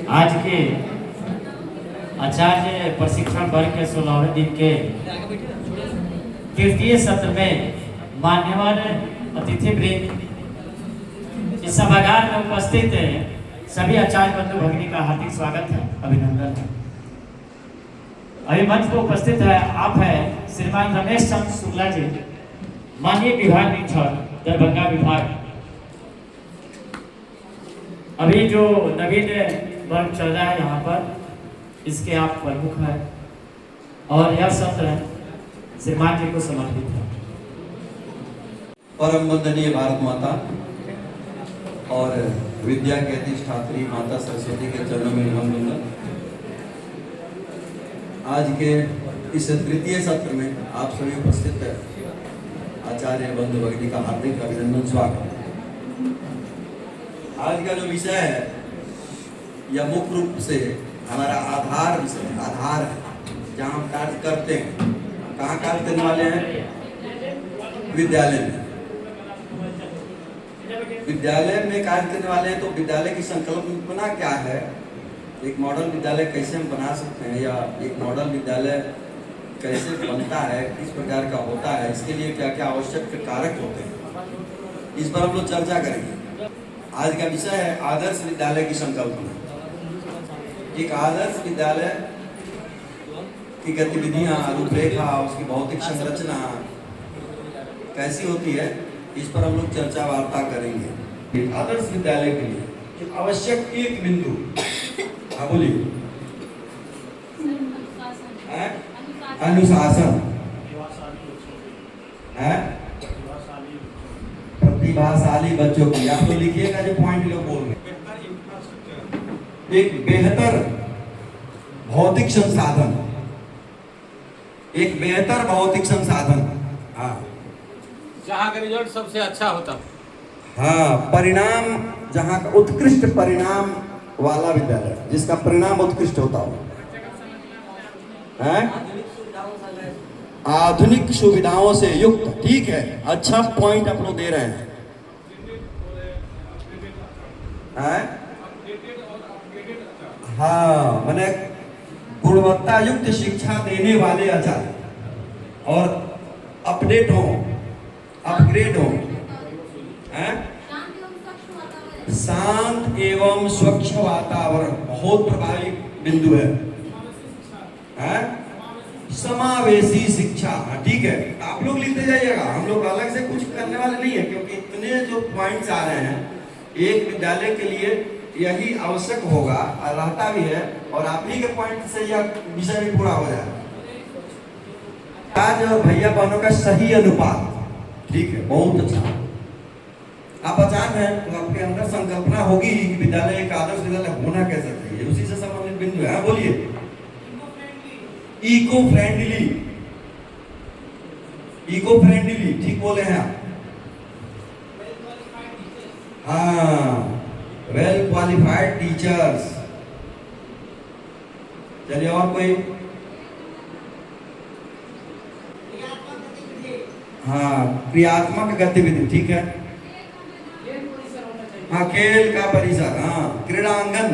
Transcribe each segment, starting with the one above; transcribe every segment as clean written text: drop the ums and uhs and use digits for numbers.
आज के आचार्य प्रशिक्षण वर्ग के 16वें दिन के तृतीय सत्र में मान्यवर अतिथि वृंद इस सभागार में उपस्थित सभी आचार्य बंधु भगिनी का हार्दिक स्वागत है, अभिनंदन है। अभी मंच पर उपस्थित है आप है श्रीमान रमेश चंद्र शुक्ला जी, माननीय विभाग निरीक्षक दरभंगा विभाग। अभी जो नवीन वर्ग चल रहा है यहाँ पर, इसके आप प्रमुख हैं और यह सत्र श्रीमान जी को समर्पित है। परम वंदनीय भारत माता और विद्या के अधिष्ठात्री माता सरस्वती के चरणों में वंदन। आज के इस तृतीय सत्र में आप सभी उपस्थित आचार्य बंधु भगिनी का हार्दिक अभिनंदन, स्वागत। आज का जो विषय है यह मुख्य रूप से हमारा आधार विषय, आधार है जहाँ हम कार्य करते हैं। कहाँ कार्य करने वाले हैं? विद्यालय में। विद्यालय में कार्य करने वाले हैं तो विद्यालय की संकल्पना क्या है, एक मॉडल विद्यालय कैसे हम बना सकते हैं, या एक मॉडल विद्यालय कैसे बनता है, किस प्रकार का होता है, इसके लिए क्या क्या आवश्यक कारक होते हैं, इस पर हम लोग चर्चा करेंगे। आज का विषय है आदर्श विद्यालय की संकल्पना। एक आदर्श विद्यालय की गतिविधियां, रूपरेखा, उसकी भौतिक संरचना कैसी होती है, इस पर हम लोग चर्चा वार्ता करेंगे। आदर्श विद्यालय के लिए आवश्यक एक बिंदु, हाँ बोलिए, अनुशासन है, प्रतिभाशाली बच्चों की। आप लोग लिखिएगा जो पॉइंट लोग बोल रहे हैं। एक बेहतर भौतिक संसाधन, एक बेहतर भौतिक संसाधन, हाँ, जहाँ का रिजल्ट सबसे अच्छा होता, हाँ, परिणाम, जहाँ का उत्कृष्ट परिणाम वाला विद्यालय, जिसका परिणाम उत्कृष्ट होता हो, आधुनिक सुविधाओं से युक्त। ठीक है, अच्छा पॉइंट आप लोग दे रहे हैं। हाँ, मैंने गुणवत्ता युक्त शिक्षा देने वाले आचार्य और अपडेट हो, अपग्रेड हो, शांत एवं स्वच्छ वातावरण बहुत प्रभावी बिंदु है। समावेशी शिक्षा, ठीक है, आप लोग लिखते जाइएगा, हम लोग अलग से कुछ करने वाले नहीं है, क्योंकि इतने जो पॉइंट्स आ रहे हैं एक विद्यालय के लिए यही आवश्यक होगा और रहता भी है, और आप ही के पॉइंट से यह विषय भी पूरा हो जाएगा। आज भैया बहनों का सही अनुपात, ठीक है, बहुत अच्छा। आप आचार्य हैं तो आपके अंदर संकल्पना होगी कि विद्यालय एक आदर्श विद्यालय होना कैसे चाहिए, उसी से संबंधित बिंदु है। बोलिए, इको फ्रेंडली, इको फ्रेंडली, ठीक बोले हैं आप। हाँ, वेल क्वालिफाइड टीचर्स। चलिए और कोई? हाँ, क्रियात्मक गतिविधि, ठीक है। हाँ, खेल का परिसर, हाँ, क्रीड़ांगन,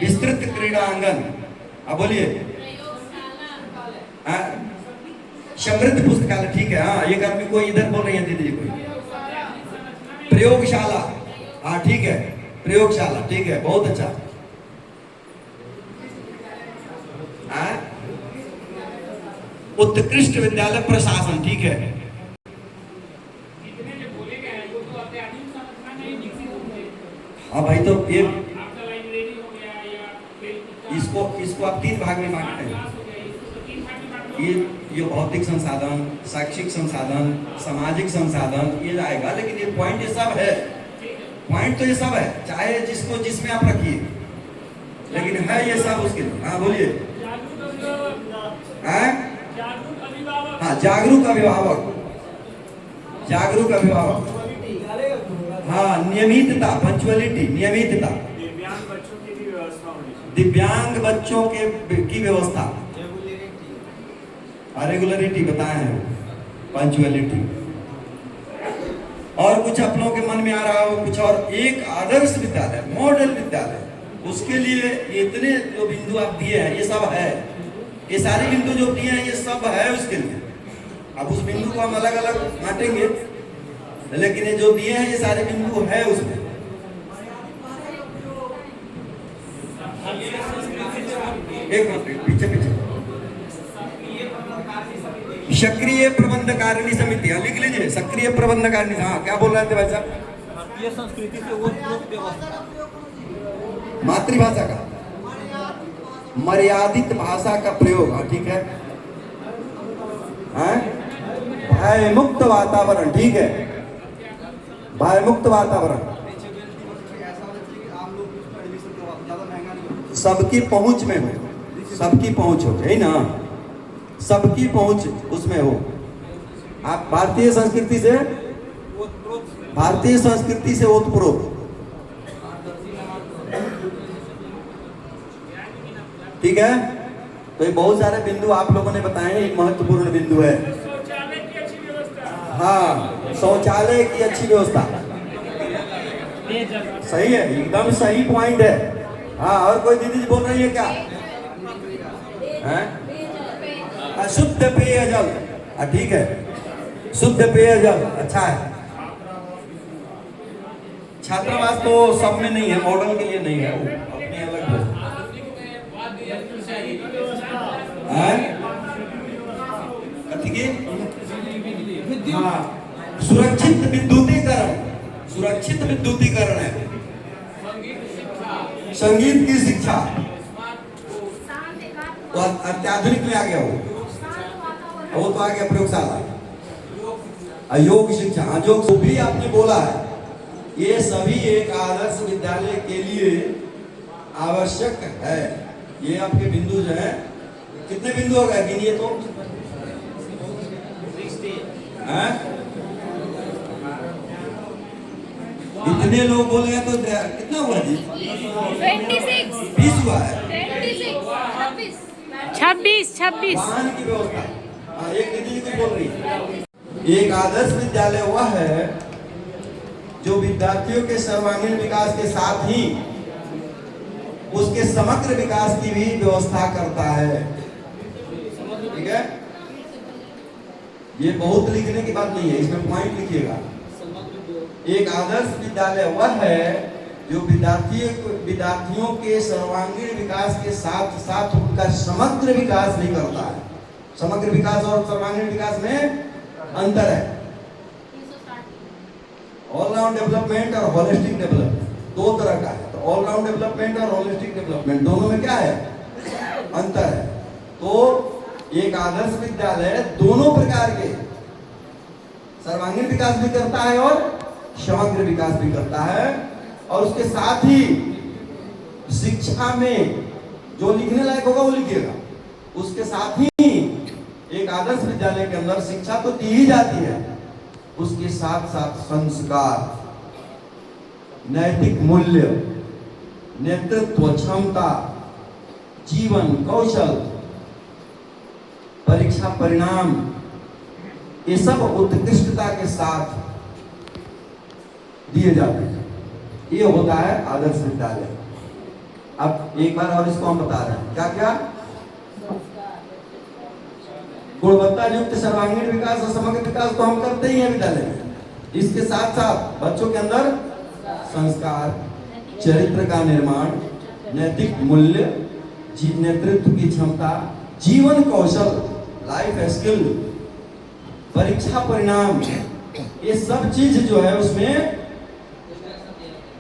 विस्तृत क्रीड़ांगन। अब बोलिए, समृद्ध पुस्तकालय, ठीक है। हाँ, एक आदमी कोई इधर बोल रही है दीदी, कोई प्रयोगशाला, हाँ ठीक है, प्रयोगशाला, ठीक है, बहुत अच्छा। उत्कृष्ट विद्यालय प्रशासन, ठीक है। हाँ भाई, तो ये इसको आप 3 भाग में बांटते हैं। ये भौतिक संसाधन, शैक्षिक संसाधन, सामाजिक संसाधन, ये आएगा, लेकिन ये पॉइंट ये सब है, पॉइंट तो ये सब है, चाहे जिसको जिसमें आप रखिए, लेकिन है ये सब उसके लिए। हाँ बोलिए, हाँ, जागरूक अभिभावक, जागरूक अभिभावक, हाँ, नियमितता, पंक्चुअलिटी, नियमितता, दिव्यांग बच्चों की व्यवस्था, रेगुलरिटी बताए हैं, पंक्चुअलिटी। और कुछ आप लोगों के मन में आ रहा हो कुछ और? एक आदर्श विद्यालय, मॉडल विद्यालय, उसके लिए इतने जो बिंदु आप दिए हैं ये सब है, ये सारे बिंदु जो दिए हैं ये सब है उसके लिए। अब उस बिंदु को हम अलग अलग बांटेंगे, लेकिन ये जो दिए हैं ये सारे बिंदु है उसमें। एक मिनट पीछे पीछे। सक्रिय प्रबंधकारिणी समिति, लिख लीजिए सक्रिय प्रबंधकारिणी। हाँ क्या बोल रहे थे भाई साहब? भारतीय संस्कृति से ओतप्रोत व्यवस्था, मातृभाषा का मर्यादित भाषा का प्रयोग। हाँ ठीक है। भय मुक्त वातावरण, ठीक है, भय मुक्त वातावरण, सबकी पहुंच में हो, सबकी पहुंच हो, है ना, सबकी पहुंच उसमें हो। आप भारतीय संस्कृति से, भारतीय संस्कृति से ओतप्रोत, ठीक है। तो ये बहुत सारे बिंदु आप लोगों ने बताए हैं, एक महत्वपूर्ण बिंदु है। हाँ, शौचालय की अच्छी व्यवस्था, सही है, एकदम सही पॉइंट है। हाँ, और कोई दीदी जी बोल रही है क्या? शुद्ध पेयजल, ठीक है, शुद्ध पेयजल अच्छा है। छात्रावास तो सब में नहीं है, मॉडल के लिए नहीं है, वो अपनी अलग है। हाँ, सुरक्षित विद्युतीकरण, सुरक्षित विद्युतीकरण है। संगीत की शिक्षा तो अत्याधुनिक में आ गया, वो तो आ गया प्रयोगशाला। योग शिक्षा, योग जो भी आपने बोला है ये सभी एक आदर्श विद्यालय के लिए आवश्यक है। ये आपके बिंदु जो है, कितने बिंदु हो गए गिनिए तो? इतने लोग बोल गए तो कितना हुआ जी? 26 20 हुआ है। 26 वाहन की व्यवस्था, एक दीदी कुछ बोल रही है। एक आदर्श विद्यालय वह है जो विद्यार्थियों के सर्वांगीण विकास के साथ ही उसके समग्र विकास की भी व्यवस्था करता है, ठीक है। ये बहुत लिखने की बात नहीं है, इसमें पॉइंट लिखिएगा। एक आदर्श विद्यालय वह है जो विद्यार्थियों के सर्वांगीण विकास के साथ साथ उनका समग्र विकास भी करता है। समग्र विकास और सर्वांगीण विकास में अंतर है। ऑलराउंड डेवलपमेंट और होलिस्टिक डेवलपमेंट दो तरह का है। तो ऑलराउंड डेवलपमेंट और होलिस्टिक डेवलपमेंट दोनों में क्या है? अंतर है। तो एक आदर्श विद्यालय दोनों प्रकार के सर्वांगीण विकास भी करता है और समग्र विकास भी करता है, और उसके साथ ही शिक्षा में जो लिखने लायक होगा वो लिखिएगा। उसके साथ ही एक आदर्श विद्यालय के अंदर शिक्षा तो दी ही जाती है, उसके साथ साथ संस्कार, नैतिक मूल्य, नेतृत्व क्षमता, जीवन कौशल, परीक्षा परिणाम, ये सब उत्कृष्टता के साथ दिए जाते हैं। ये होता है आदर्श विद्यालय। अब एक बार और इसको हम बता रहे हैं, क्या क्या? गुणवत्ता युक्त सर्वांगीण विकास और समग्र विकास तो हम करते ही हैं विद्यालय में। इसके साथ साथ बच्चों के अंदर संस्कार, चरित्र का निर्माण, नैतिक मूल्य, नेतृत्व की क्षमता, जीवन कौशल, लाइफ स्किल, परीक्षा परिणाम, ये सब चीज जो है उसमें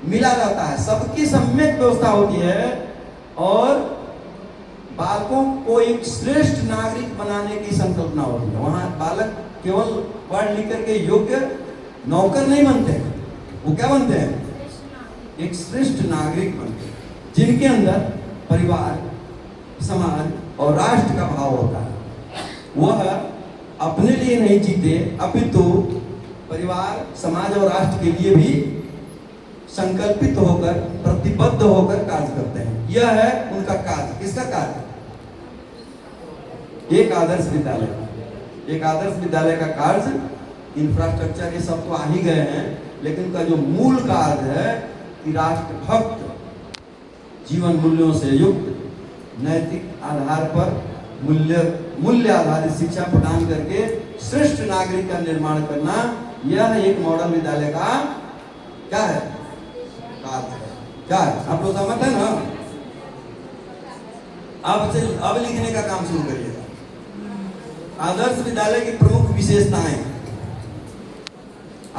मिला जाता है। सबकी सम्यक व्यवस्था होती है और बालकों को एक श्रेष्ठ नागरिक बनाने की संकल्पना होती है। वहां बालक केवल पढ़ लिख करके योग्य नौकर नहीं बनते, वो क्या बनते हैं? एक श्रेष्ठ नागरिक बनते हैं, जिनके अंदर परिवार, समाज और राष्ट्र का भाव होता है। वह अपने लिए नहीं जीते, अपितु परिवार, समाज और राष्ट्र के लिए भी संकल्पित होकर, प्रतिबद्ध होकर कार्य करते हैं। यह है उनका कार्य। किसका कार्य? एक आदर्श विद्यालय। एक आदर्श विद्यालय का कार्य, इंफ्रास्ट्रक्चर ये सब तो आ ही गए हैं, लेकिन उनका जो मूल कार्य है कि राष्ट्रभक्त जीवन मूल्यों से युक्त नैतिक आधार पर मूल्य आधारित शिक्षा प्रदान करके श्रेष्ठ नागरिक का निर्माण करना, यह एक मॉडल विद्यालय का क्या है, कार्य है। क्या है, आप लोग सहमत है ना? अब लिखने का काम शुरू करिएगा। आदर्श विद्यालय की प्रमुख विशेषताएं,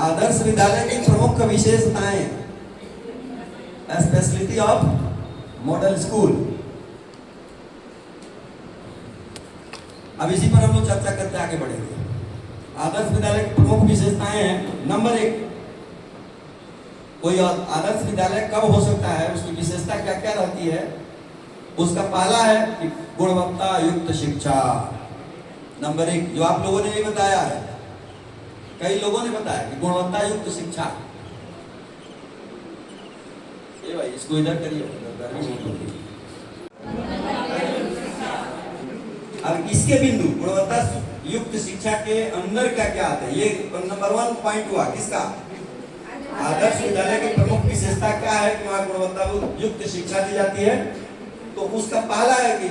आदर्श विद्यालय की प्रमुख विशेषताएं, स्पेशलिटी ऑफ मॉडल स्कूल। अब इसी पर हम लोग चर्चा करते आगे बढ़ेंगे। आदर्श विद्यालय की प्रमुख विशेषताएं हैं। नंबर 1, कोई आदर्श विद्यालय कब हो सकता है, उसकी विशेषता क्या क्या रहती है? उसका पहला है कि गुणवत्ता युक्त शिक्षा। नंबर 1 जो आप लोगों ने भी बताया है, कई लोगों ने बताया कि गुणवत्ता युक्त शिक्षा। ये भाई इसको इधर करिए, अब इसके बिंदु गुणवत्ता युक्त शिक्षा के अंदर क्या क्या आता है? ये नंबर 1 पॉइंट हुआ किसका? आदर्श विद्यालय की प्रमुख विशेषता क्या है कि वहां गुणवत्ता युक्त शिक्षा दी जाती है। तो उसका पहला है कि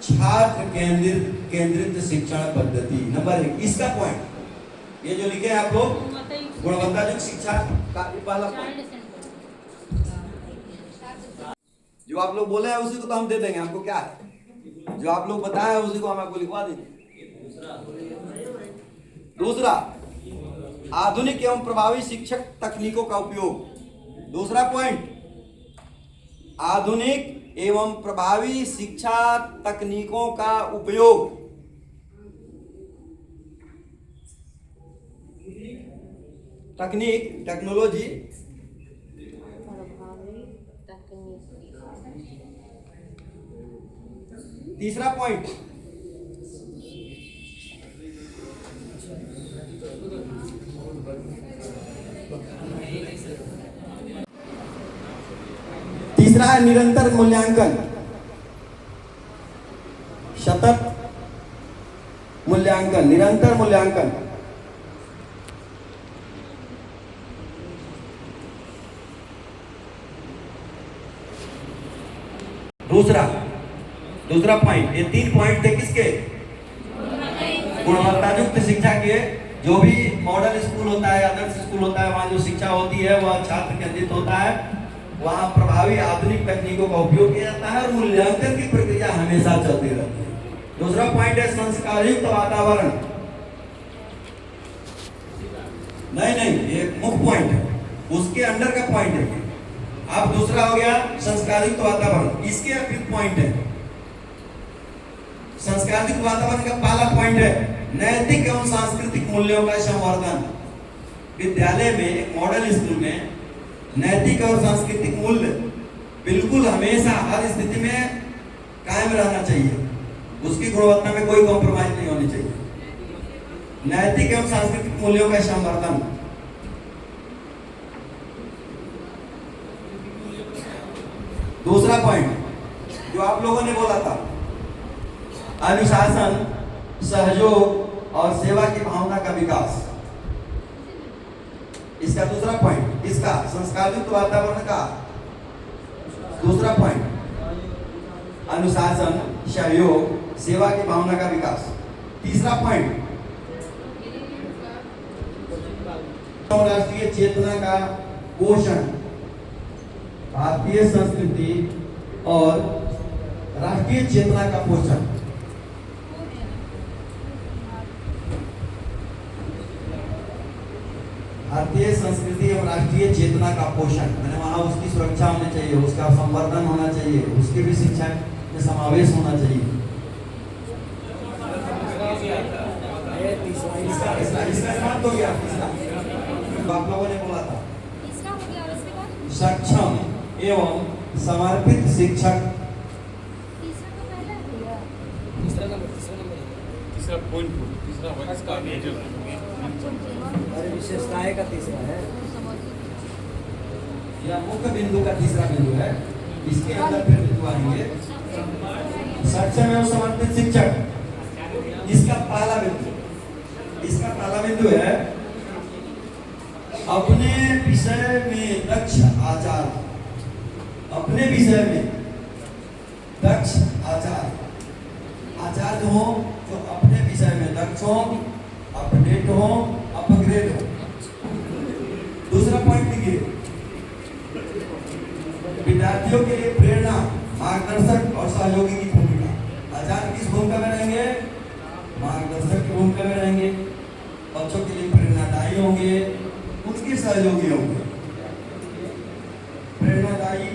छात्र केंद्रित शिक्षण पद्धति। नंबर 1 इसका पॉइंट, ये जो लिखे हैं आप लोग, गुणवत्ता युक्त शिक्षा का पहला पॉइंट। जो आप लोग बोले हैं उसी को तो हम दे देंगे, हमको क्या है, जो आप लोग बताए हैं उसी को हम आपको लिखवा देंगे। दूसरा, आधुनिक एवं प्रभावी शिक्षक तकनीकों का उपयोग। दूसरा पॉइंट, आधुनिक एवं प्रभावी शिक्षा तकनीकों का उपयोग। तकनीक, टेक्नोलॉजी। तीसरा पॉइंट, तीसरा है निरंतर मूल्यांकन, सतत मूल्यांकन, निरंतर मूल्यांकन। दूसरा पॉइंट, ये 3 पॉइंट थे किसके? गुणवत्ता युक्त शिक्षा के। जो भी मॉडल स्कूल होता है, आदर्श स्कूल होता है, वहां जो शिक्षा होती है वह छात्र केंद्रित होता है, वहां प्रभावी आधुनिक तकनीकों का उपयोग किया जाता है और मूल्यांकन की प्रक्रिया हमेशा चलती रहती है। दूसरा पॉइंट है संस्कारयुक्त वातावरण। नहीं, ये मुख्य पॉइंट है, उसके अंडर का पॉइंट है। अब दूसरा हो गया संस्कारयुक्त वातावरण, इसके अतिरिक्त पॉइंट है। संस्कारयुक्त वातावरण का पहला पॉइंट है नैतिक एवं सांस्कृतिक मूल्यों का संवर्धन। विद्यालय में, एक मॉडल स्कूल में नैतिक और सांस्कृतिक मूल्य बिल्कुल हमेशा हर स्थिति में कायम रहना चाहिए, उसकी गुणवत्ता में कोई कॉम्प्रोमाइज नहीं होनी चाहिए। नैतिक एवं सांस्कृतिक मूल्यों का संवर्धन। दूसरा पॉइंट जो आप लोगों ने बोला था, अनुशासन, सहयोग और सेवा की भावना का विकास। इसका दूसरा पॉइंट, इसका संस्कारयुक्त वातावरण का दूसरा पॉइंट, अनुशासन, सहयोग, सेवा की भावना का विकास। तीसरा पॉइंट, राष्ट्रीय चेतना का पोषण, भारतीय संस्कृति और राष्ट्रीय चेतना का पोषण। भारतीय संस्कृति और राष्ट्रीय चेतना का पोषण, मैंने वहां उसकी सुरक्षा होनी चाहिए, उसका संवर्धन होना चाहिए, उसकी भी शिक्षा में समावेश होना चाहिए। इसका समाप्त हो गया। आप लोगों ने बोला था सक्षम एवं समर्पित शिक्षक। विशेषताएं का तीसरा है, यह मुख्य बिंदु का तीसरा बिंदु है। इसके अंदर फिर बिंदु आएंगे सक्षम एवं समर्पित शिक्षक। इसका पहला बिंदु है अपने विषय में दक्ष आचार्य। अपने विषय में दक्ष आचार्य, आचार्य हो जो अपने विषय में दक्ष हो, अपडेट हो, अपग्रेड हो। दूसरा पॉइंट लिखिए, विद्यार्थियों के लिए प्रेरणा, मार्गदर्शक और सहयोगी की भूमिका। आचार्य किस भूमिका में रहेंगे? मार्गदर्शक की भूमिका में रहेंगे, बच्चों के लिए प्रेरणादायी होंगे, उनके सहयोगी होंगे। प्रेरणादायी,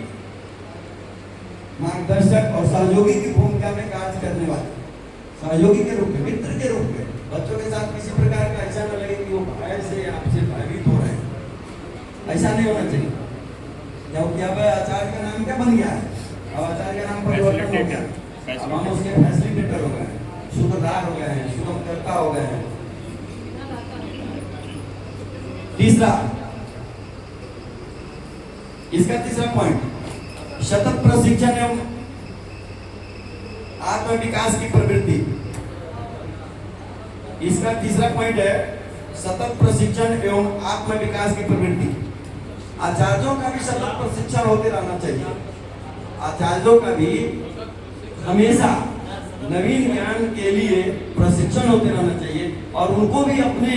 मार्गदर्शक और सहयोगी की भूमिका में कार्य करने वाले, सहयोगी के रूप में, मित्र के रूप में। बच्चों के साथ किसी प्रकार का ऐसा न लगे कि वो भय से आपसे भयभीत हो रहे हैं, ऐसा नहीं होना चाहिए। क्योंकि अब आचार्य का नाम क्या बन गया है? अब आचार्य का नाम परिवर्तन हो गया, अब हम उसके फैसिलिटेटर हो गए, सूत्रधार हो गए हैं, सुगमकर्ता हो गए हैं। तीसरा, इसका तीसरा पॉइंट, सतत प्रशिक्षण एवं आत्म विकास की प्रवृत्ति। इसका तीसरा पॉइंट है सतत प्रशिक्षण एवं आत्म विकास की प्रवृत्ति। आचार्यों का भी सतत प्रशिक्षण होते रहना चाहिए। आचार्यों का भी हमेशा नवीन ज्ञान के लिए प्रशिक्षण होते रहना चाहिए और उनको भी अपने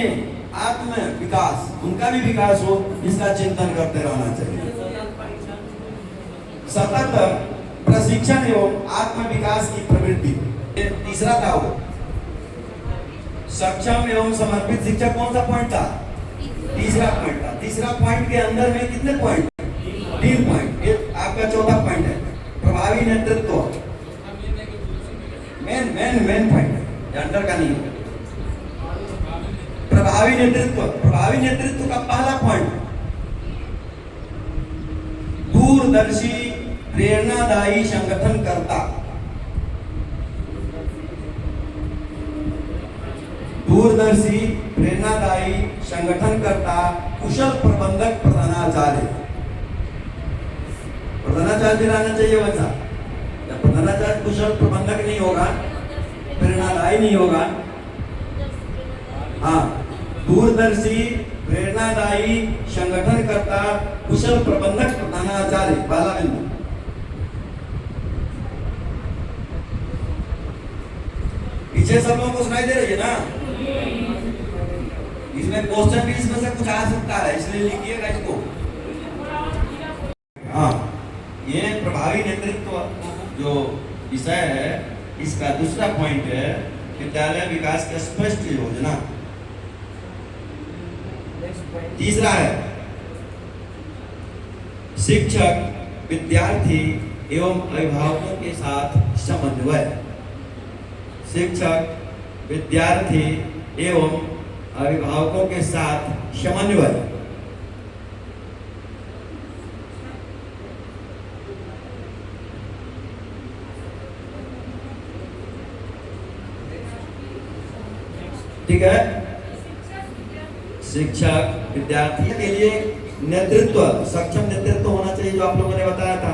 आत्म विकास, उनका भी विकास हो, इसका चिंतन करते रहना चाहिए। सतत प्रशिक्षण एवं आत्म विकास की प्रवृत्ति। तीसरा था वो सक्षम एवं समर्पित शिक्षा। कौन सा पॉइंट था? तीसरा पॉइंट था। तीसरा पॉइंट के अंदर में कितने पॉइंट? 3 पॉइंट। ये आपका चौथा पॉइंट है, प्रभावी नेतृत्व। मेन पॉइंट है, अंदर का नहीं है। प्रभावी नेतृत्व, प्रभावी नेतृत्व का पहला पॉइंट, दूरदर्शी प्रेरणादायी संगठन करता। दूरदर्शी प्रेरणादायी संगठन करता, कुशल प्रबंधक, प्रधानाचार्य। प्रधानाचार्य भी रहना चाहिए वैसा। जब प्रधानाचार्य कुशल प्रबंधक नहीं होगा, प्रेरणादायी नहीं होगा, हाँ, दूरदर्शी प्रेरणादायी संगठन करता, कुशल प्रबंधक, प्रधानाचार्य, पहला बिंदु। पीछे सब लोगों को सुनाई दे रही है ना? इसमें क्वेश्चन भी इसमें से कुछ आ सकता है, इसलिए लिखिएगा इसको। हाँ, ये प्रभावी नेतृत्व जो विषय है, इसका दूसरा पॉइंट है विद्यालय विकास की स्पष्ट योजना। तीसरा है शिक्षक, विद्यार्थी एवं अभिभावकों के साथ समन्वय। शिक्षक, विद्यार्थी एवं अभिभावकों के साथ समन्वय। ठीक है, शिक्षक विद्यार्थी के लिए नेतृत्व, सक्षम नेतृत्व होना चाहिए, जो आप लोगों ने बताया था।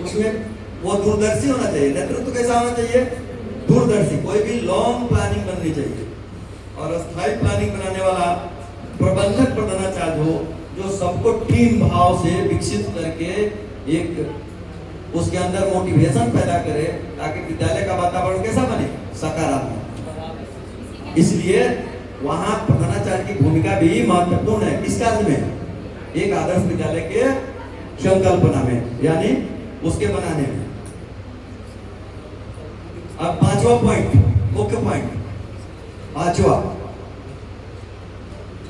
उसमें वो दूरदर्शी होना चाहिए। नेतृत्व कैसा होना चाहिए? दूरदर्शी। कोई भी लॉन्ग प्लानिंग बननी चाहिए और स्थायी प्लानिंग बनाने वाला प्रबंधक प्रधानाचार्य हो, जो सबको टीम भाव से विकसित करके एक उसके अंदर मोटिवेशन पैदा करे, ताकि विद्यालय का वातावरण कैसा बने? सकारात्मक। इसलिए वहां प्रधानाचार्य की भूमिका भी महत्वपूर्ण है। किस कार्य में? एक आदर्श विद्यालय के संकल्पना में, यानी उसके बनाने में। अब पांचवा पॉइंट, मुख्य पॉइंट पांचवा,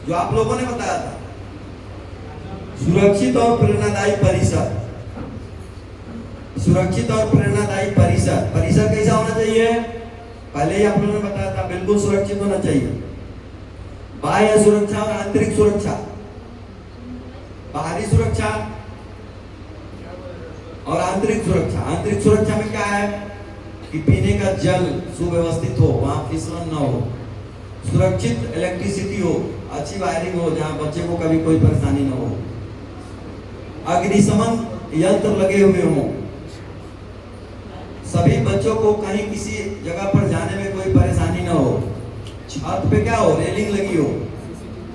जो आप लोगों ने बताया था, सुरक्षित और प्रेरणादायी परिसर। सुरक्षित और प्रेरणादायी परिसर। परिसर कैसा होना चाहिए? पहले ही आप लोगों ने बताया था, बिल्कुल सुरक्षित होना चाहिए। बाह्य सुरक्षा और आंतरिक सुरक्षा। बाहरी सुरक्षा और आंतरिक सुरक्षा। आंतरिक सुरक्षा में क्या है कि पीने का जल सुव्यवस्थित हो, वहां फिसलन न हो, सुरक्षित इलेक्ट्रिसिटी हो, अच्छी वायरिंग हो, जहां बच्चे को कभी कोई परेशानी न हो, अग्निशमन यंत्र लगे हुए हों, सभी बच्चों को कहीं किसी जगह पर जाने में कोई परेशानी न हो, छत पे क्या हो? रेलिंग लगी हो।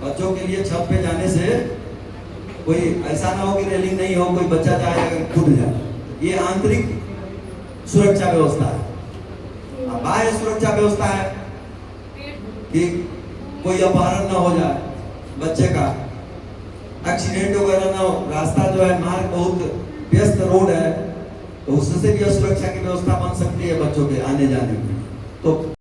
बच्चों के लिए छत पे जाने से कोई ऐसा ना हो कि रेलिंग नहीं हो, कोई बच्चा जाए अगर कूद जाए। ये आंतरिक सुरक्षा व्यवस्था है। बाह्य सुरक्षा व्यवस्था है कि कोई अपहरण ना हो जाए, बच्चे का एक्सीडेंट वगैरह ना हो। रास्ता जो है, मार्ग बहुत व्यस्त रोड है, तो उससे भी सुरक्षा की व्यवस्था बन सकती है बच्चों के आने जाने की। तो